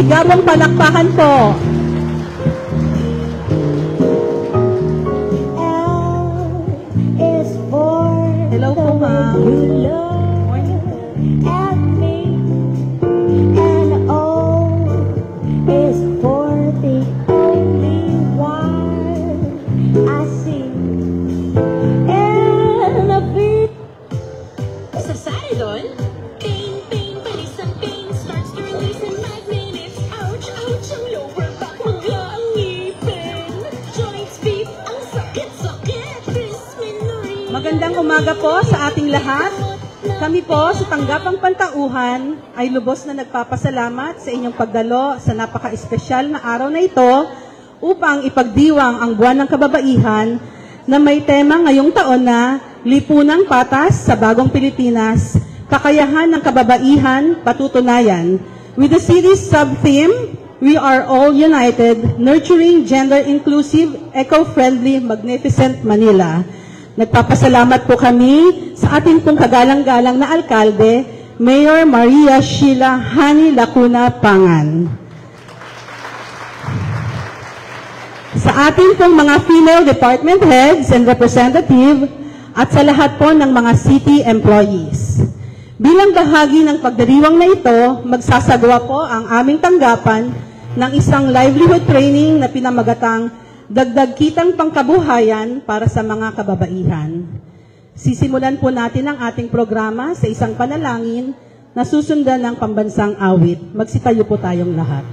Masigabong palakpakan po. Hello po, ma'am. Magandang umaga po sa ating lahat. Kami po sa Tanggapang Pantauhan ay lubos na nagpapasalamat sa inyong pagdalo sa napaka-espesyal na araw na ito upang ipagdiwang ang Buwan ng Kababaihan na may tema ngayong taon na Lipunang Patas sa Bagong Pilipinas, Kakayahan ng Kababaihan, Patutunayan, with the series sub-theme, We Are All United, Nurturing Gender-Inclusive, Eco-Friendly, Magnificent Manila. Nagpapasalamat po kami sa ating pong kagalang-galang na alkalde, Mayor Maria Sheila Hani Lacuna Pangan. Sa ating pong mga female department heads and representative at sa lahat po ng mga city employees. Bilang bahagi ng pagdiriwang na ito, magsasagawa po ang aming tanggapan ng isang livelihood training na pinamagatang Dagdag Kitang Pangkabuhayan para sa mga kababaihan. Sisimulan po natin ang ating programa sa isang panalangin na susundan ng pambansang awit. Magsitayo po tayong lahat.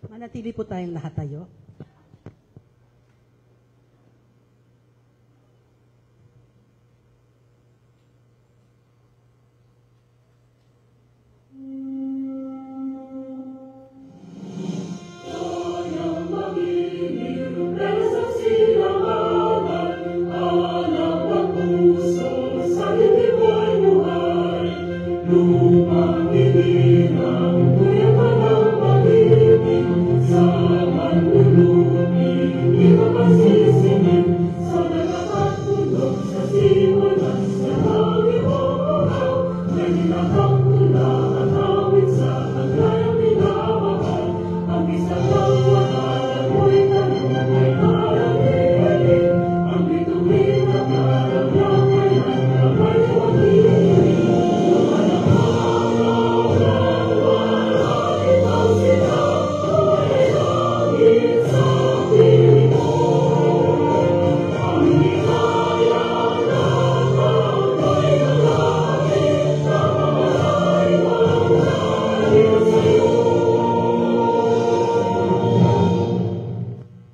Manatili po tayong lahat tayo.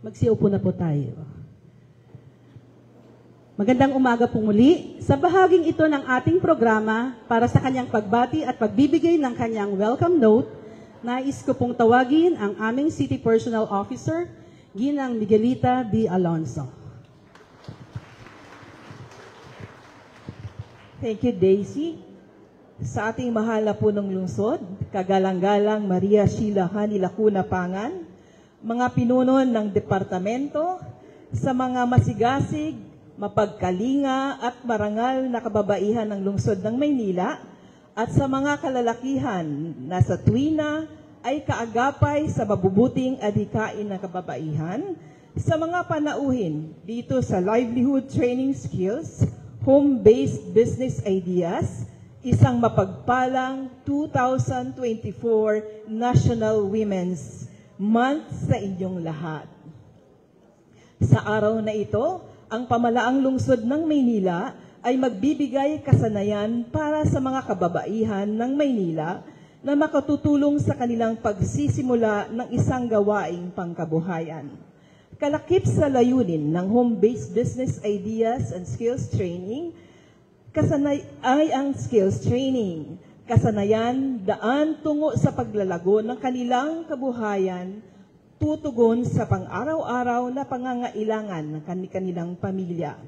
Magsiupo na po tayo. Magandang umaga po muli. Sa bahaging ito ng ating programa, para sa kanyang pagbati at pagbibigay ng kanyang welcome note, nais ko pong tawagin ang aming City Personnel Officer, Ginang Miguelita B. Alonso. Thank you, Daisy. Sa ating mahal na punong lungsod, kagalang-galang Maria Sheila Hani Lacuna Pangan, mga pinuno ng departamento, sa mga masigasig, mapagkalinga at marangal na kababaihan ng lungsod ng Maynila at sa mga kalalakihan na sa tuwina ay kaagapay sa mabubuting adhikain ng kababaihan, sa mga panauhin dito sa livelihood training skills, home-based business ideas, isang mapagpalang 2024 National Women's Month sa inyong lahat. Sa araw na ito, ang pamalaang lungsod ng Maynila ay magbibigay kasanayan para sa mga kababaihan ng Maynila na makatutulong sa kanilang pagsisimula ng isang gawaing pangkabuhayan. Kalakip sa layunin ng home-based business ideas and skills training, ay ang skills training, kasanayan, daan tungo sa paglalago ng kanilang kabuhayan, tutugon sa pang-araw-araw na pangangailangan ng kanilang pamilya.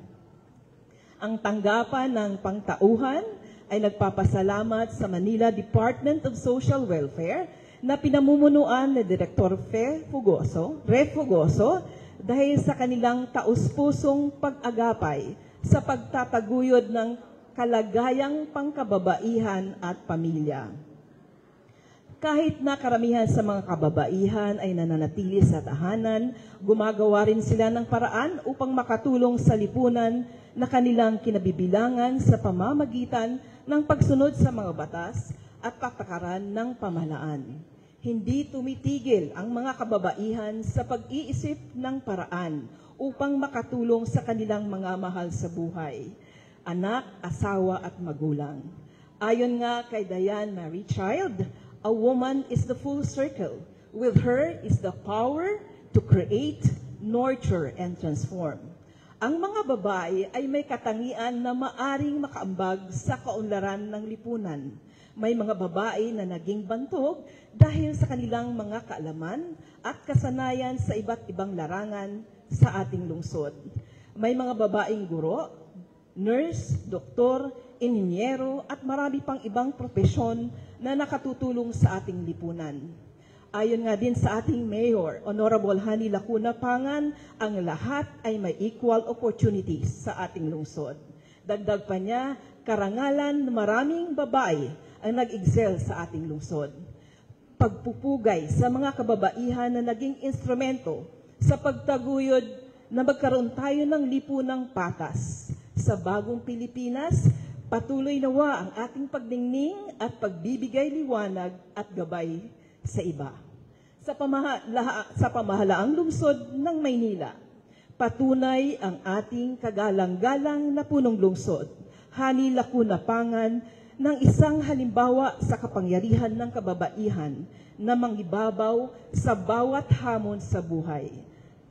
Ang tanggapan ng pangtauhan ay nagpapasalamat sa Manila Department of Social Welfare na pinamumunuan ni Director Re Fugoso dahil sa kanilang taus-pusong pag-agapay sa pagtataguyod ng kalagayang pangkababaihan at pamilya. Kahit na karamihan sa mga kababaihan ay nananatili sa tahanan, gumagawa rin sila ng paraan upang makatulong sa lipunan na kanilang kinabibilangan sa pamamagitan ng pagsunod sa mga batas at patakaran ng pamahalaan. Hindi tumitigil ang mga kababaihan sa pag-iisip ng paraan upang makatulong sa kanilang mga mahal sa buhay, anak, asawa at magulang. Ayon nga kay Diane Marie Child, a woman is the full circle. With her is the power to create, nurture, and transform. Ang mga babae ay may katangian na maaring makaambag sa kaunlaran ng lipunan. May mga babae na naging bantog dahil sa kanilang mga kaalaman at kasanayan sa iba't ibang larangan sa ating lungsod. May mga babaeng guro, nurse, doktor, inhinyero at marami pang ibang propesyon na nakatutulong sa ating lipunan. Ayon nga din sa ating Mayor, Honorable Hani Lacuna Pangan, ang lahat ay may equal opportunities sa ating lungsod. Dagdag pa niya, karangalan na maraming babae ang nag-excel sa ating lungsod. Pagpupugay sa mga kababaihan na naging instrumento sa pagtaguyod na magkaroon tayo ng lipunang patas. Sa bagong Pilipinas, patuloy nawa ang ating pagdingning at pagbibigay liwanag at gabay sa iba. Sa pamahalaang lungsod ng Maynila, patunay ang ating kagalang-galang na punong lungsod, Hani Lacuna Pangan, ng isang halimbawa sa kapangyarihan ng kababaihan na mangibabaw sa bawat hamon sa buhay.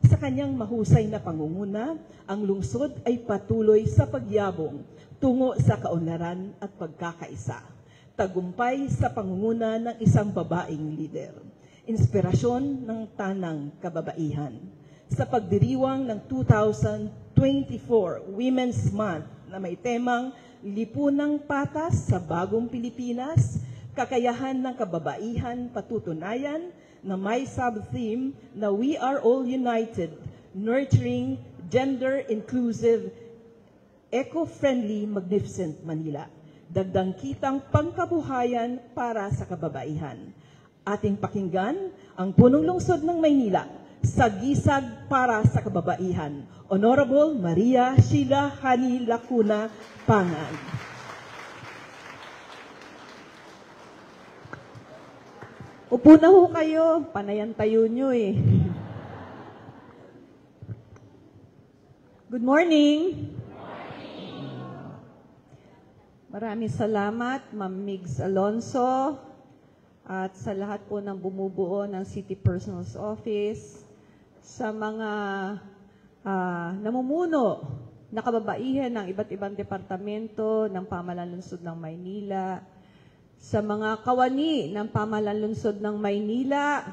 Sa kanyang mahusay na pangunguna, ang lungsod ay patuloy sa pagyabong tungo sa kaunlaran at pagkakaisa. Tagumpay sa pangunguna ng isang babaeng lider. Inspirasyon ng tanang kababaihan. Sa pagdiriwang ng 2024 Women's Month na may temang Lipunang Patas sa Bagong Pilipinas, Kakayahan ng Kababaihan Patutunayan, na may sub-theme na We Are All United, Nurturing Gender-Inclusive, Eco-Friendly, Magnificent Manila. Dagdang kitang pangkabuhayan para sa kababaihan. Ating pakinggan ang punong lungsod ng Maynila, Sagisag para sa kababaihan. Honorable Maria Sheila Hani Lacuna Pangan. Upo na ho kayo, panayan tayo nyo eh. Good morning. Maraming salamat, Ma'am Migs Alonso, at sa lahat po ng bumubuo ng City Personal's Office, sa mga namumuno na kababaihan ng iba't ibang departamento ng Pamahalaan Lungsod ng Maynila, sa mga kawani ng Pamahalaan Lungsod ng Maynila,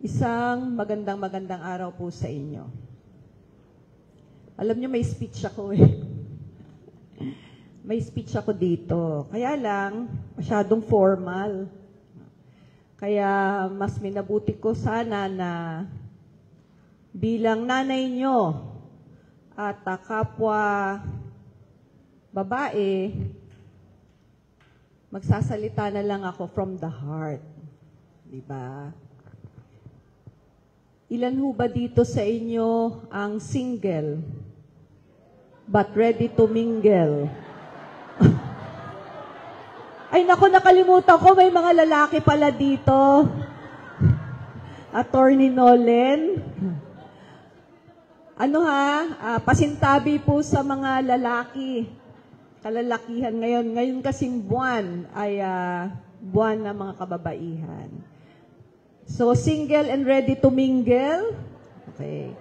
isang magandang araw po sa inyo. Alam niyo, may speech ako eh. May speech ako dito. Kaya lang, masyadong formal. Kaya mas minabuti ko sana na bilang nanay nyo at kapwa babae, magsasalita na lang ako from the heart. Diba? Ilan ho ba dito sa inyo ang single but ready to mingle? Ay naku, nakalimutan ko, may mga lalaki pala dito. Attorney Nolen. Ano pasintabi po sa mga lalaki, kalalakihan ngayon. Ngayon kasing buwan ay buwan ng mga kababaihan. So, single and ready to mingle? Okay.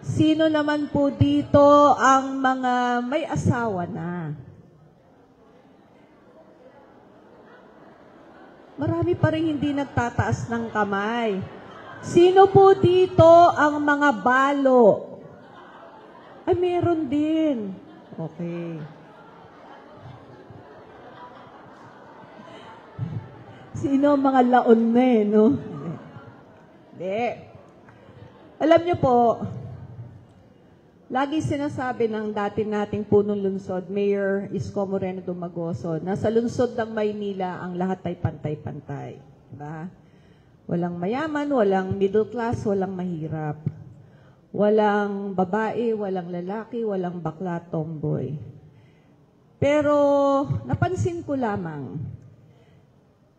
Sino naman po dito ang mga may asawa na? Marami pa rin hindi nagtataas ng kamay. Sino po dito ang mga balo? Ay, meron din. Okay. Sino ang mga laon na no? Hindi. Alam niyo po, lagi sinasabi ng dati nating punong lungsod, Mayor Isko Moreno Dumagoso, na sa lungsod ng Maynila, ang lahat ay pantay-pantay. Diba? Walang mayaman, walang middle class, walang mahirap. Walang babae, walang lalaki, walang bakla, tomboy. Pero napansin ko lamang,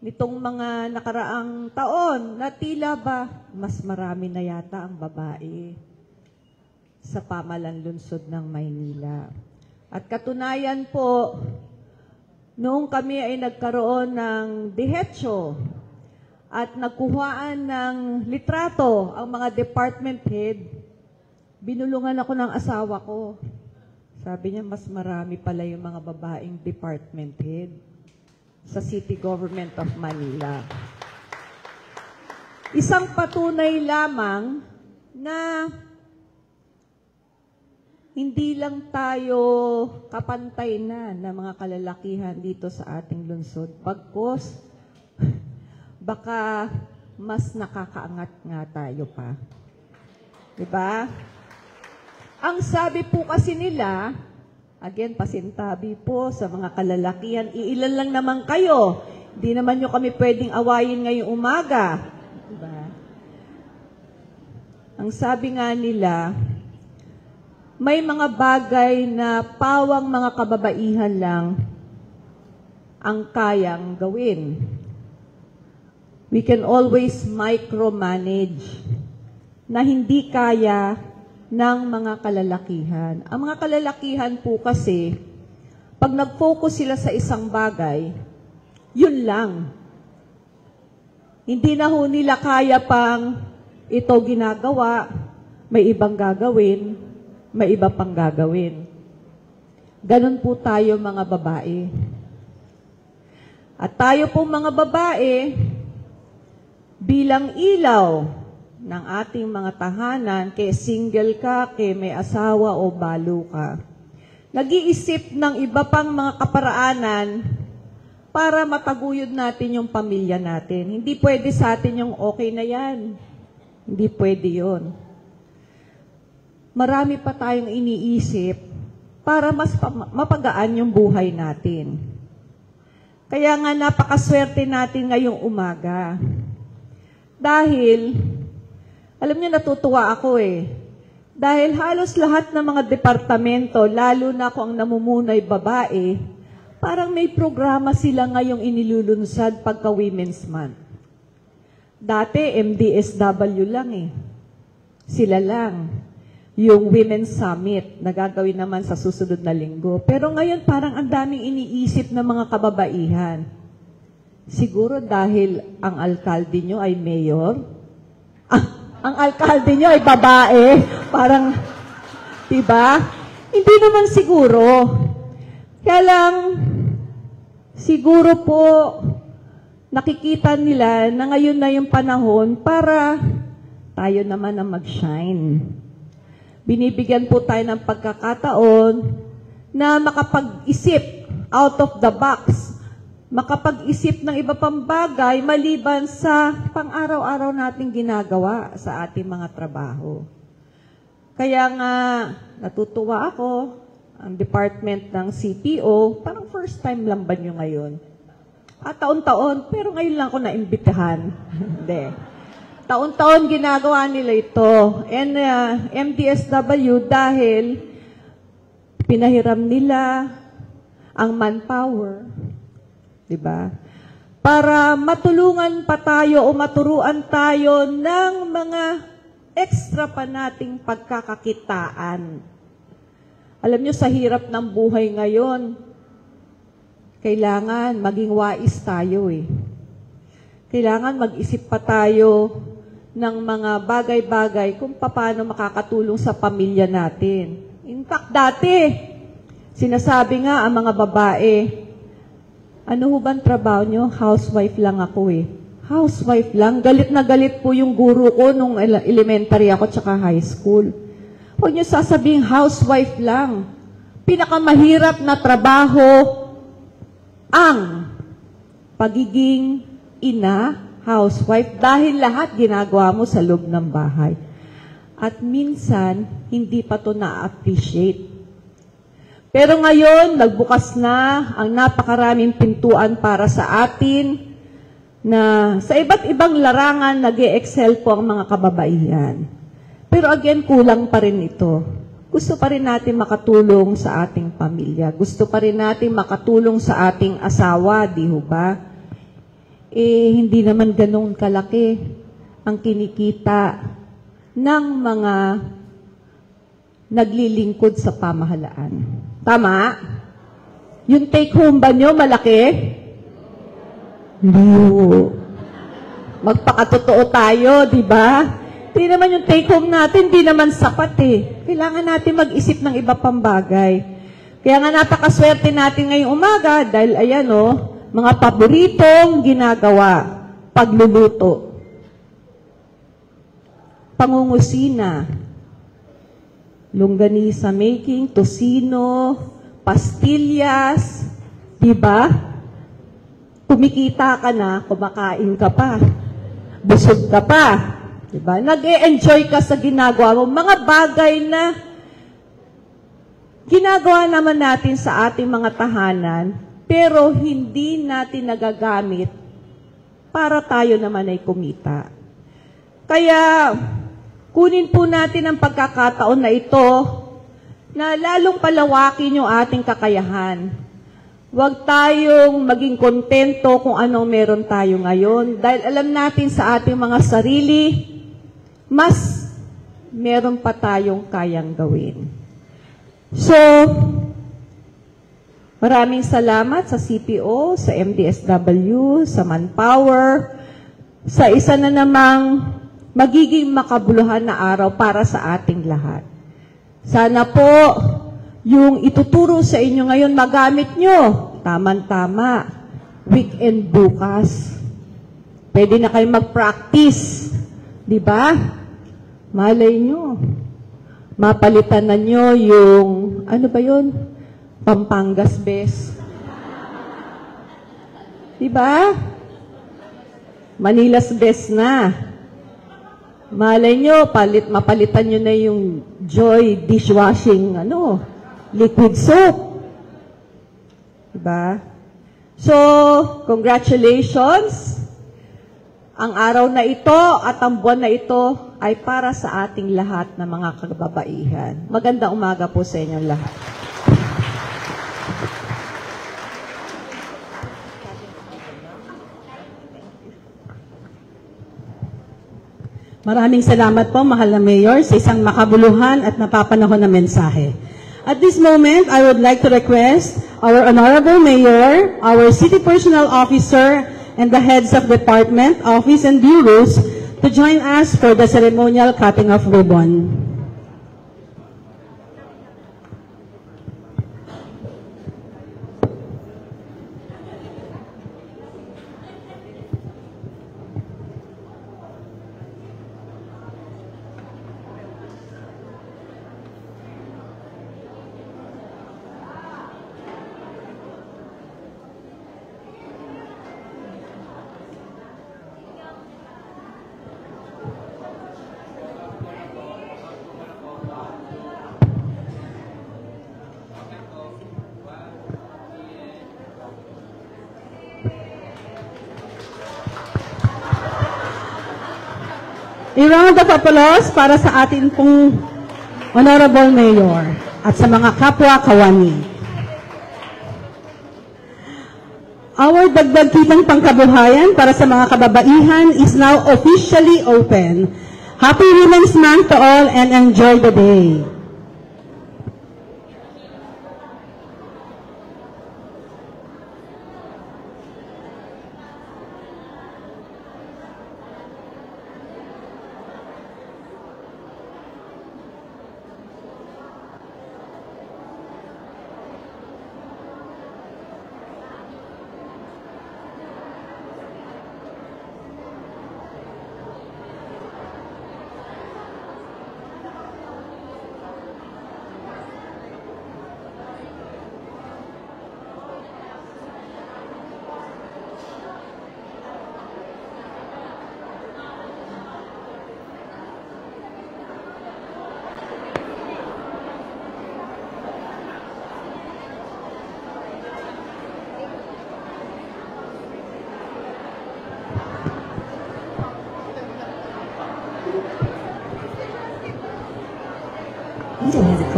nitong mga nakaraang taon, na tila ba mas marami na yata ang babae sa pamahalaan lungsod ng Maynila. At katunayan po, noong kami ay nagkaroon ng dihetso at nagkuhaan ng litrato ang mga department head, binulungan ako ng asawa ko. Sabi niya, mas marami pala yung mga babaeng department head sa City Government of Manila. Isang patunay lamang na hindi lang tayo kapantay na ng mga kalalakihan dito sa ating lungsod. Pagkos, baka mas nakakaangat nga tayo pa. Diba? Ang sabi po kasi nila, again, pasintabi po sa mga kalalakihan, iilan lang naman kayo. Hindi naman nyo kami pwedeng awayin ngayong umaga. Diba? Ang sabi nga nila, may mga bagay na pawang mga kababaihan lang ang kayang gawin. We can always micromanage na hindi kaya ng mga kalalakihan. Ang mga kalalakihan po kasi, pag nag-focus sila sa isang bagay, yun lang. Hindi na ho nila kaya pang ito ginagawa, may ibang gagawin, may iba pang gagawin. Ganon po tayo mga babae. At tayo po mga babae, bilang ilaw ng ating mga tahanan, kay single ka, kay may asawa o balo ka, nag-iisip ng iba pang mga kaparaanan para mataguyod natin yung pamilya natin. Hindi pwede sa atin yung okay na yan. Hindi pwede yun. Marami pa tayong iniisip para mas mapagaan yung buhay natin. Kaya nga napakaswerte natin ngayong umaga. Dahil, alam niyo natutuwa ako dahil halos lahat ng mga departamento, lalo na kung ang namumunay babae, parang may programa sila ngayong inilulunsad pagka Women's Month. Dati, MDSW lang Sila lang. Yung Women's Summit na gagawin naman sa susunod na linggo. Pero ngayon parang ang daming iniisip ng mga kababaihan. Siguro dahil ang alkalde nyo ay mayor. Ang alkalde nyo ay babae. Parang, diba? Hindi naman siguro. Kaya lang, siguro po, nakikita nila na ngayon na yung panahon para tayo naman ang mag-shine. Binibigyan po tayo ng pagkakataon na makapag-isip out of the box makapag-isip ng iba pang bagay maliban sa pang-araw-araw nating ginagawa sa ating mga trabaho. Kaya nga, natutuwa ako, ang department ng CPO, parang first time lang ba nyo ngayon? Taon-taon, pero ngayon lang ako naimbitahan. Hindi. Taon-taon ginagawa nila ito. And MDSW, dahil pinahiram nila ang manpower, di ba? Para matulungan pa tayo o maturuan tayo ng mga extra pa nating pagkakakitaan. Alam nyo, sa hirap ng buhay ngayon, kailangan maging wais tayo eh. Kailangan mag-isip pa tayo ng mga bagay-bagay kung paano makakatulong sa pamilya natin. In fact, dati, sinasabi nga ang mga babae, ano ho bang trabaho nyo? Housewife lang ako eh. Housewife lang. Galit na galit po yung guru ko nung elementary ako tsaka high school. Huwag nyo sasabing housewife lang. Pinakamahirap na trabaho ang pagiging ina, housewife, dahil lahat ginagawa mo sa loob ng bahay. At minsan, hindi pa to na-appreciate. Pero ngayon, nagbukas na ang napakaraming pintuan para sa atin na sa iba't ibang larangan nag-e-excel po ang mga kababaihan. Pero again, kulang pa rin ito. Gusto pa rin natin makatulong sa ating pamilya. Gusto pa rin natin makatulong sa ating asawa, di ho ba? Hindi naman ganun kalaki ang kinikita ng mga naglilingkod sa pamahalaan. Tama? Yung take home ba nyo malaki? Hindi ho. Magpakatotoo tayo, di ba? Di naman yung take home natin, di naman sapat eh. Kailangan natin mag-isip ng iba pang bagay. Kaya nga napakaswerte natin ngayong umaga dahil ayan mga paboritong ginagawa. Pagluluto. Pangungusina. Longganisa making, tosino, pastillas, di ba? Kumikita ka na, kumakain ka pa. Busog ka pa. Diba? Nag-e-enjoy ka sa ginagawa mo. Mga bagay na ginagawa naman natin sa ating mga tahanan, pero hindi natin nagagamit para tayo naman ay kumita. Kaya, kunin po natin ang pagkakataon na ito na lalong palawakin yung ating kakayahan. Huwag tayong maging kontento kung anong meron tayo ngayon. Dahil alam natin sa ating mga sarili, mas meron pa tayong kayang gawin. So, maraming salamat sa CPO, sa MDSW, sa Manpower, sa isa na namang magiging makabuluhan na araw para sa ating lahat. Sana po, yung ituturo sa inyo ngayon, magamit nyo. Tama-tama. Weekend bukas. Pwede na kayo mag-practice. Diba? Malay nyo. Mapalitan na nyo yung, ano ba yun? Pampangas best. Diba? Manilas best na. Malay nyo, mapalitan nyo na yung Joy dishwashing, liquid soap. Diba? So, congratulations. Ang araw na ito at ang buwan na ito ay para sa ating lahat na mga kababaihan. Magandang umaga po sa inyong lahat. Maraming salamat po, mahal na Mayor, sa isang makabuluhan at napapanahon na mensahe. At this moment, I would like to request our Honorable Mayor, our City Personnel Officer, and the heads of department, office, and bureaus to join us for the ceremonial cutting of ribbon. A round of applause para sa atin pong Honorable Mayor at sa mga kapwa kawani. Our dagdag kitang pangkabuhayan para sa mga kababaihan is now officially open. Happy Women's Month to all and enjoy the day.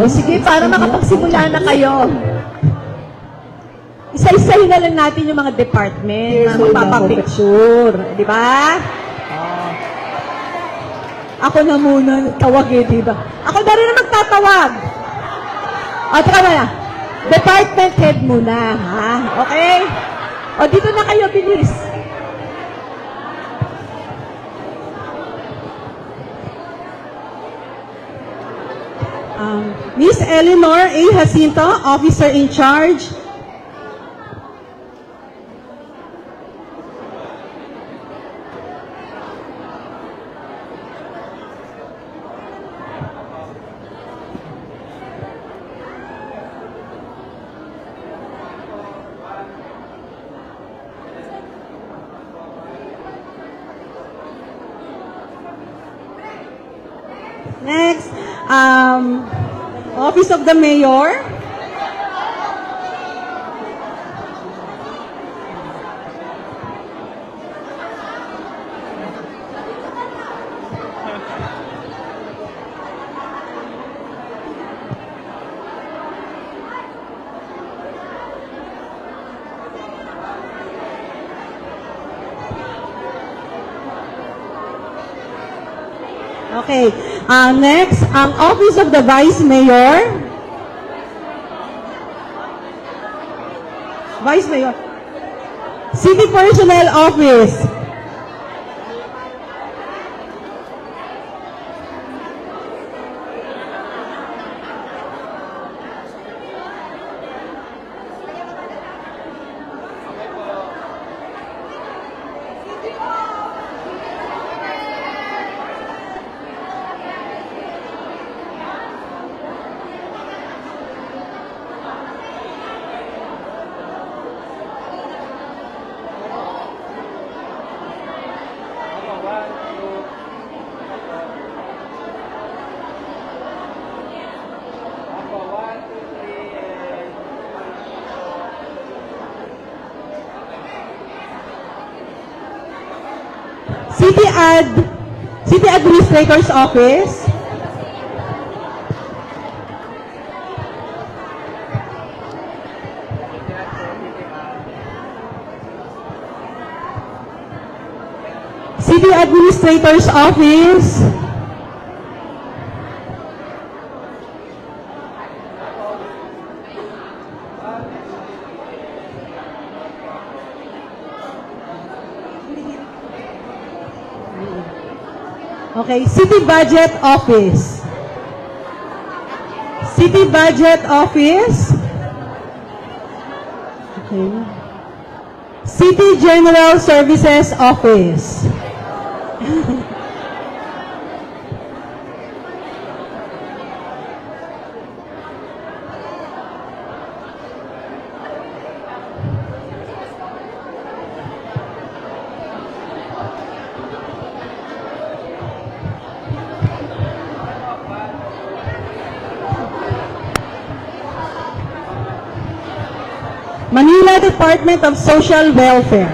O sige, para makapagsimula na kayo. Isa-isahin na lang natin yung mga department na magpapapicture. Di ba? Ako na muna, tawag eh, di ba? Ako na rin ang magtatawag. O, taka na. Department head muna, ha? Okay? O, dito na kayo, bilis. Miss Eleanor A. Jacinto, Officer in Charge. Next, Office of the Mayor. Okay. Next, ang Office of the Vice Mayor. Vice Mayor. City Personnel Office. City Administrator's Office. City Administrator's Office. Okay, City Budget Office. City Budget Office. Okay. City General Services Office. Manila Department of Social Welfare.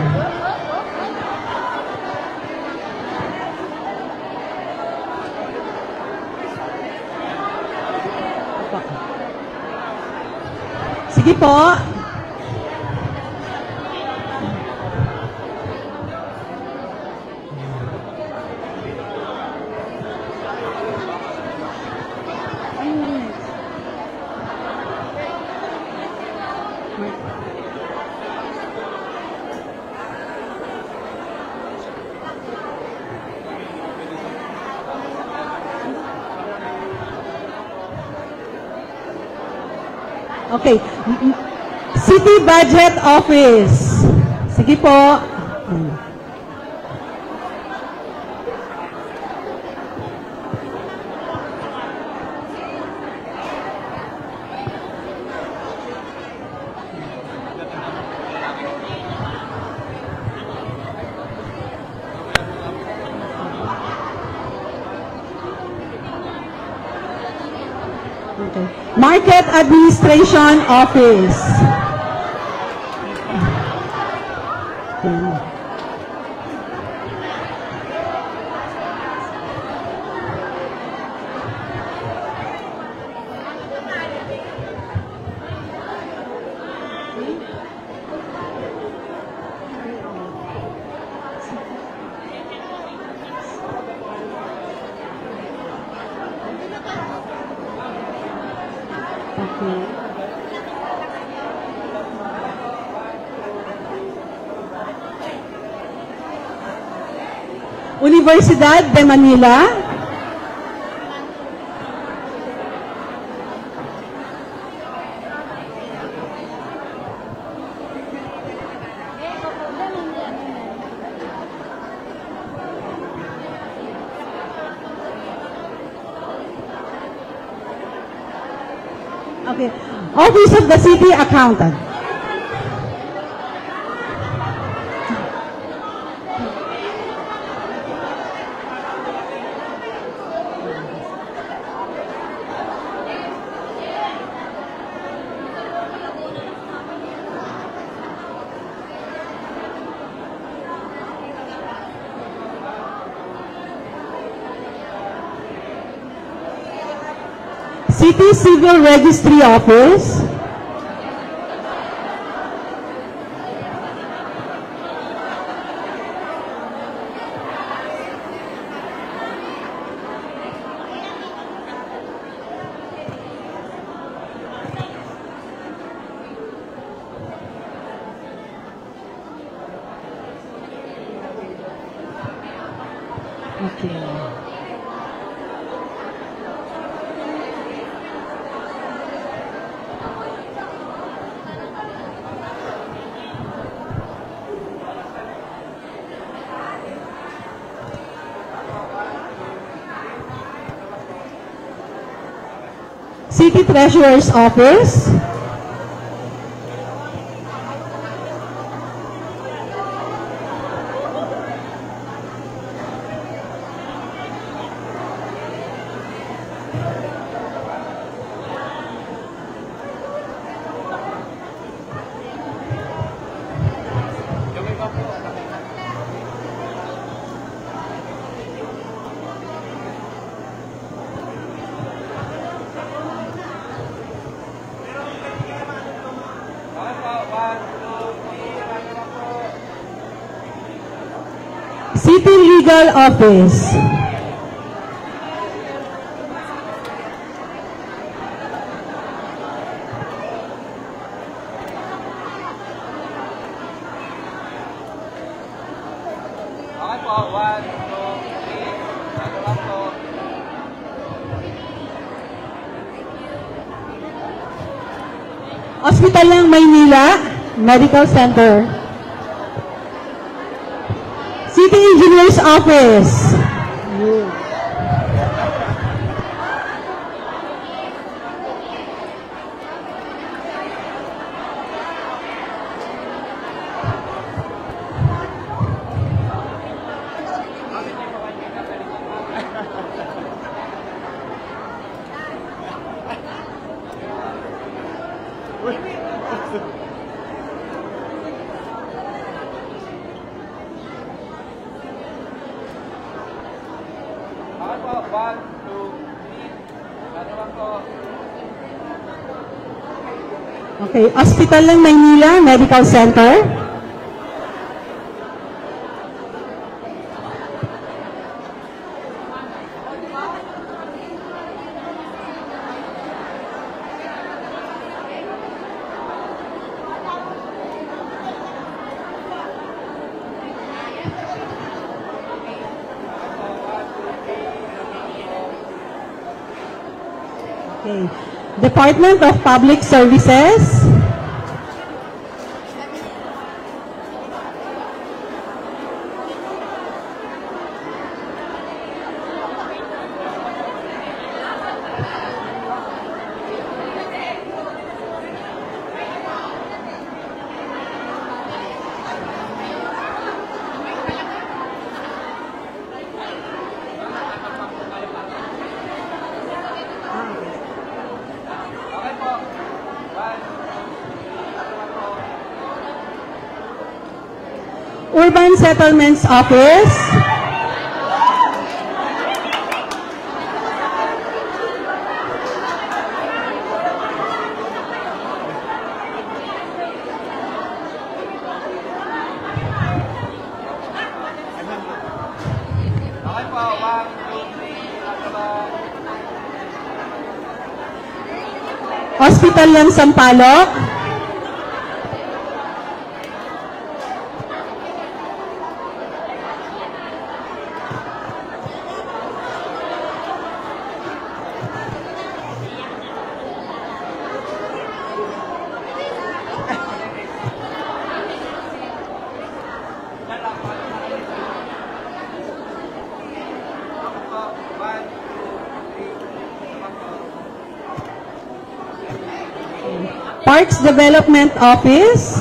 Sige po. Okay. City Budget Office. Sige po. Okay. Market Administration Office. Universidad de Manila. Okay. Office of the City Accountant. City Civil Registry Office. Okay. City Treasurer's Office. City Legal Office. Okay po, 1, 2, 3, ano lang po. Hospital ng Maynila Medical Center. City Engineer's Office. Okay po, 1, 2, 3, ano lang po. Okay, Hospital ng Maynila Medical Center. Okay. Department of Public Services. Okay po. 1, Urban Settlements Office. Okay po. 1, 2, 3, Hospital ng Sampaloc. Parks Development Office.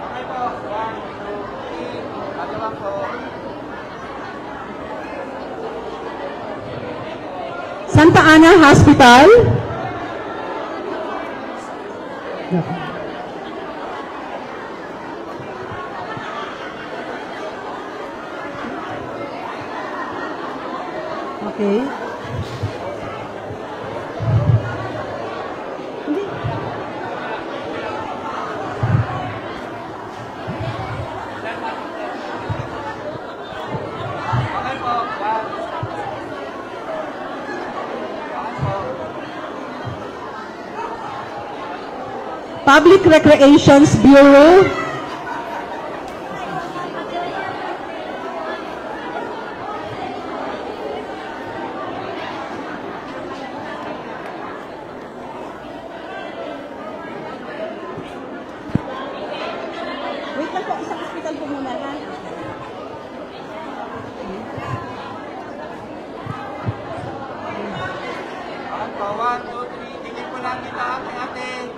Okay po. 1, 2, 3. Ano lang po. Santa Ana Hospital. Okay. Okay po. 1. Public Recreations Bureau. Wait lang po, isang hospital po muna ha. Okay po. 1, 2, 3. Tingin po lang kita ate.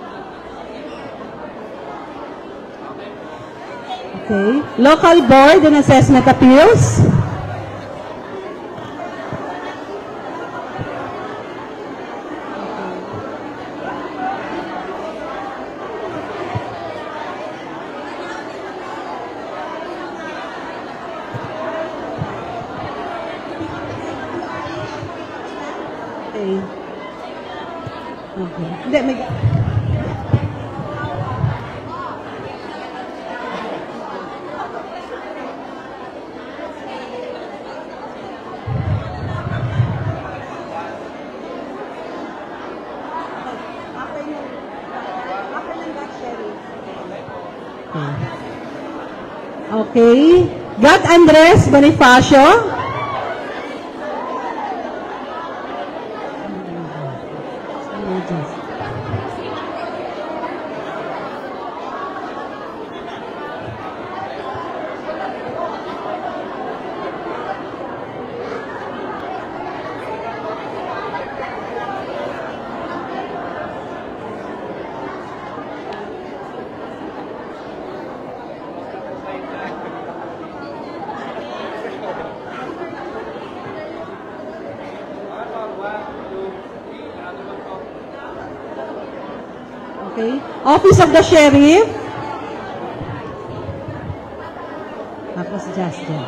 Okay. Local Board and Assessment Appeals. Okay. Okay. Hindi, may... Okay. God Andres Bonifacio. Office of the Sheriff. Tapos Justin.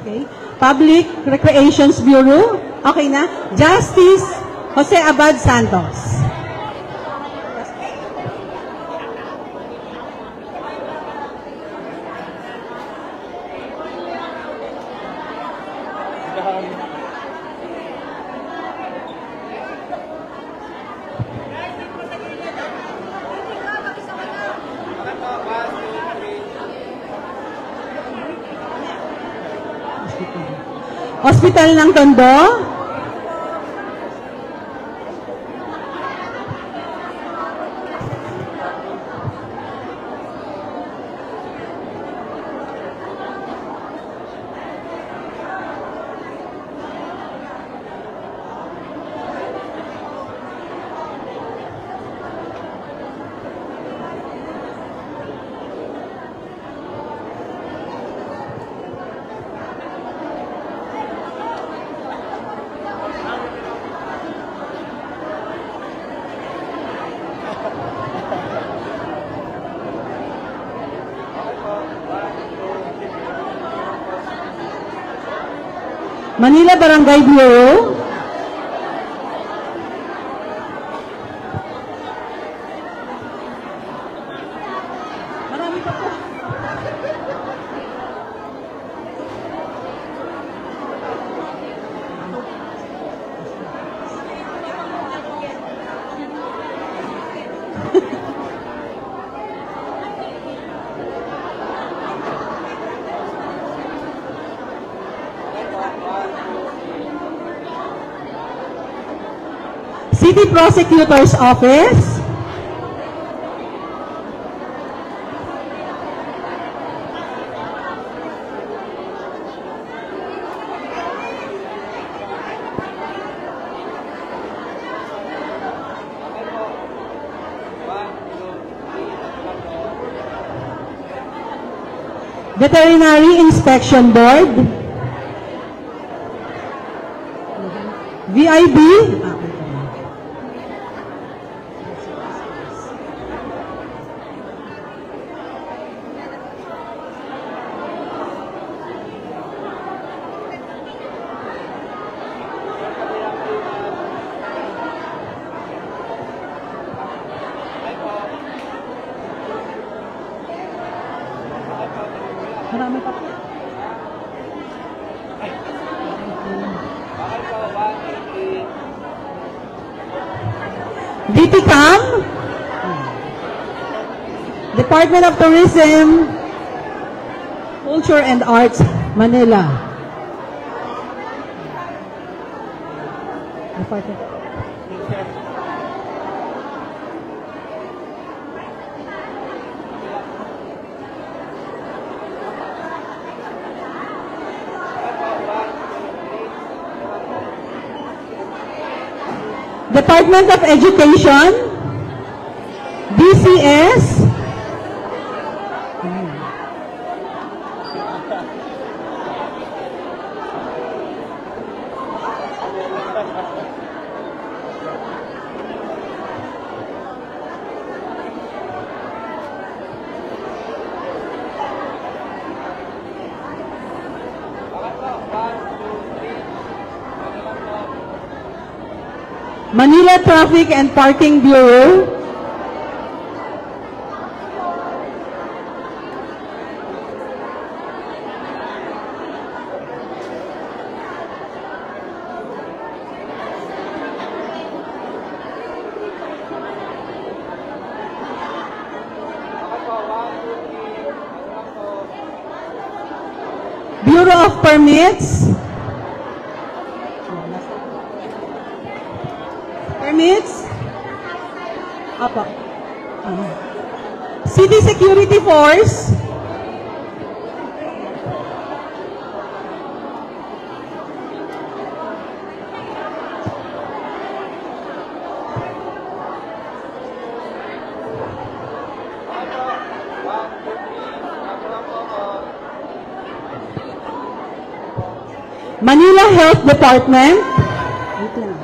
Okay. Public Recreations Bureau. Okay na. Justice Jose Abad Santos. Hospital ng Tondo. Manila Barangay Bureau. Marami pa po. City Prosecutor's Office. Veterinary Inspection Board. VIB. Marami pa po. DTCAM, Department of Tourism, Culture and Arts, Manila. Department. Department of Education, DCS, Manila Traffic and Parking Bureau, Bureau of Permits, Apa. City Security Force, Manila Health Department. Wait lang.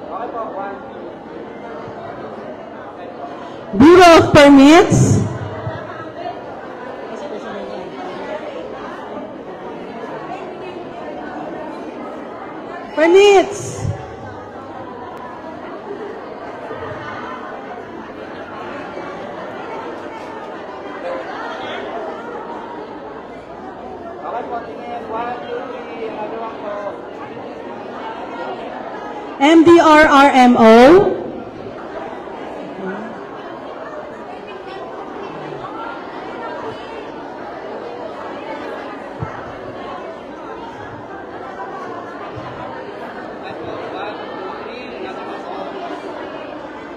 Okay po, 1. Bureau of Permits. Permits. Okay po, tingin. 1, 2, 3. Ano lang po? MDRRMO.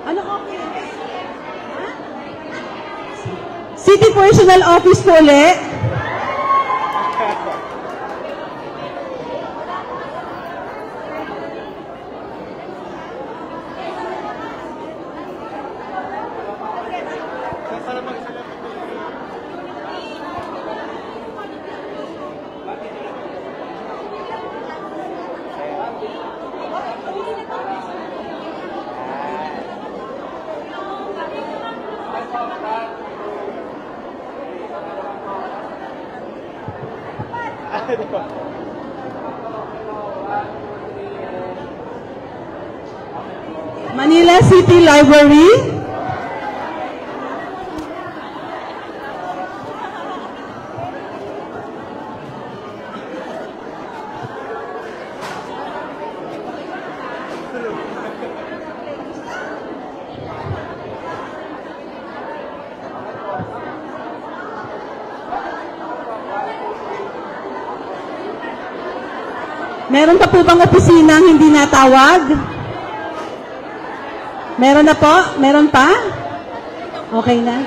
Ano office? City Personal Office po ulit. Manila City Library. Meron pa po bang opisinang hindi natawag? Meron na po? Meron pa? Okay na.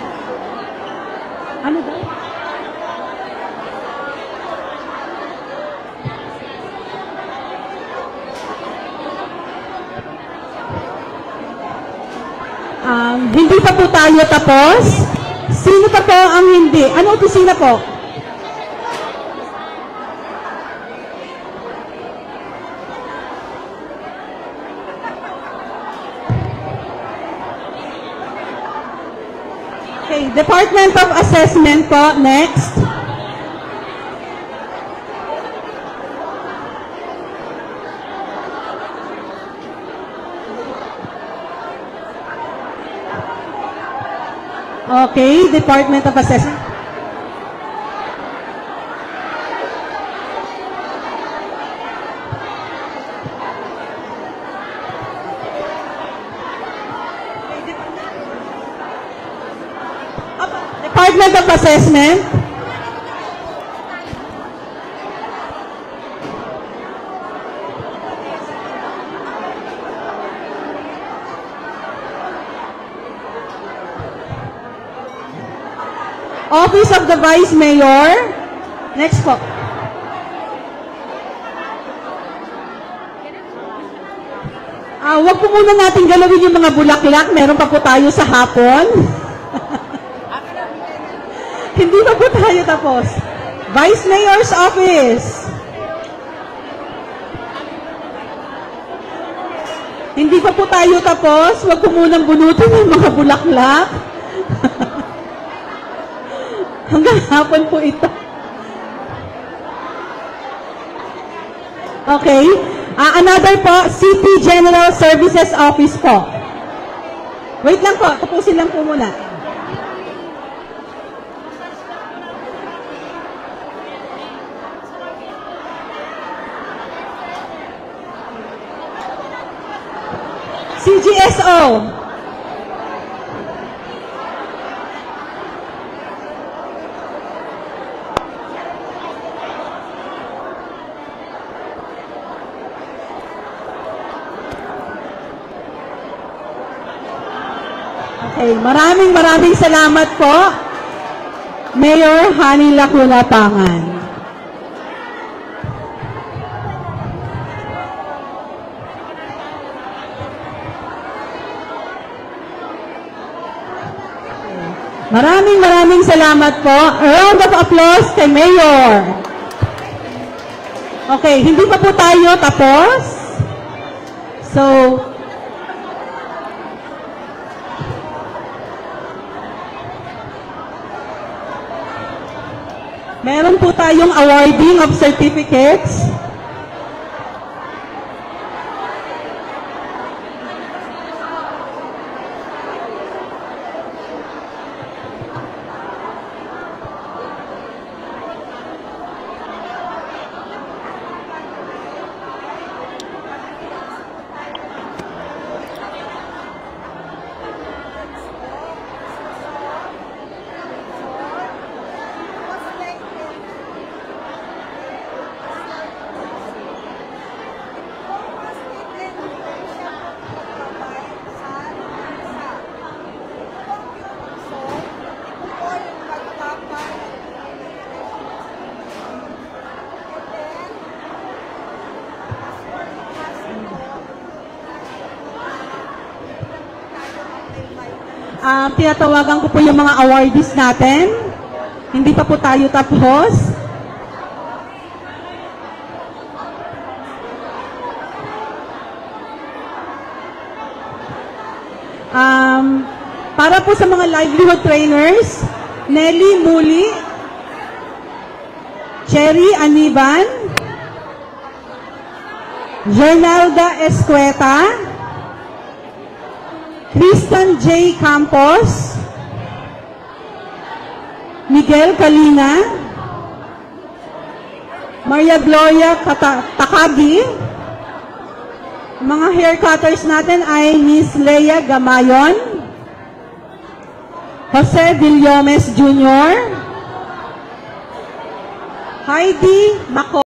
Ano daw? Hindi pa po tayo tapos. Sino pa po ang hindi? Ano opisina po? Okay, Department of Assessment po, next. Okay, Department of Assessment. Department of Assessment. Office of the Vice Mayor. Next po. Wag po muna natin galawin yung mga bulaklak. Meron pa po tayo sa hapon. Hindi pa po tayo tapos. Vice Mayor's Office. Hindi pa po tayo tapos. Wag po munang bunutin yung mga bulaklak. Hanggang hapon po ito. Okay. Another po, City General Services Office po. Wait lang po. Tapusin lang po muna. CGSO. Okay, maraming salamat po, Mayor Hani Lacuna Pangan. Maraming salamat po. A round of applause kay Mayor. Okay, hindi pa po tayo tapos. So, meron po tayong awarding of certificates. Tinatawagan ko po yung mga awardees natin. Hindi pa po tayo tapos. Para po sa mga livelihood trainers, Nelly Muli, Cherry Aniban, Jernalda Escueta, Tristan J. Campos, Miguel Kalina, Maria Gloria Takagi. Mga hair cutters natin ay Miss Leia Gamayon, Jose Villomes Jr., Heidi Maco.